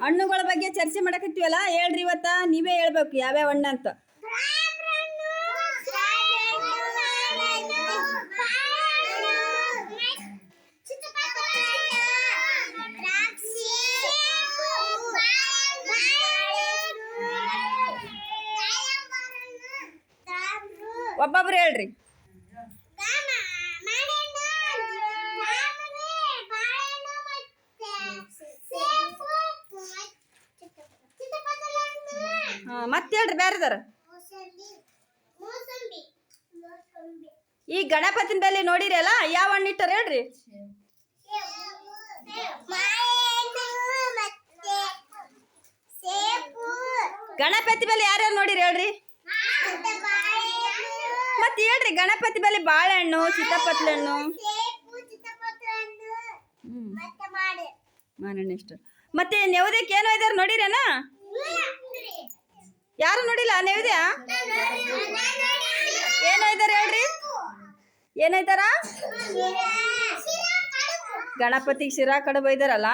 ಹಣ್ಣುಗಳ ಬಗ್ಗೆ ಚರ್ಚೆ ಮಾಡಕತ್ತೀವಲ್ಲ, ಹೇಳ್ರಿ ಇವತ್ತ ನೀವೇ ಹೇಳ್ಬೇಕು ಯಾವ್ಯಾವ ಹಣ್ಣು ಅಂತ. ಒಬ್ಬೊಬ್ರು ಹೇಳ್ರಿ. ಮತ್ತೆ ಹೇಳ್ರಿ ಬೇರೆದಾರ. ಈ ಗಣಪತಿನ ಬೆಲೆ ನೋಡಿರಲ್ಲ, ಯಾವ ಹಣ್ಣು ಇಟ್ಟಾರ ಹೇಳ್ರಿ. ಗಣಪತಿ ಬೆಲೆ ಯಾರ್ಯಾರು ನೋಡಿರಿ ಹೇಳ್ರಿ. ಮತ್ತೆ ಹೇಳ್ರಿ ಗಣಪತಿ ಬೆಲೆ ಬಾಳೆಹಣ್ಣು, ಸೀತಾಪತ್ಲೆ ಹಣ್ಣು, ಮಾನಣ್ಣ ಇಷ್ಟ. ಮತ್ತೆ ನೆವದಕ್ಕೆ ಏನೋ ಇದಾರ ನೋಡಿರೇನ? ಯಾರು ನೋಡಿಲ್ಲ ನೆವದ್ಯ? ಏನೋ ಇದಾರ ಹೇಳ್ರಿ. ಏನೈತಾರ? ಗಣಪತಿಗೆ ಶಿರಾ ಕಡುಬು ಇದಾರಲ್ಲ.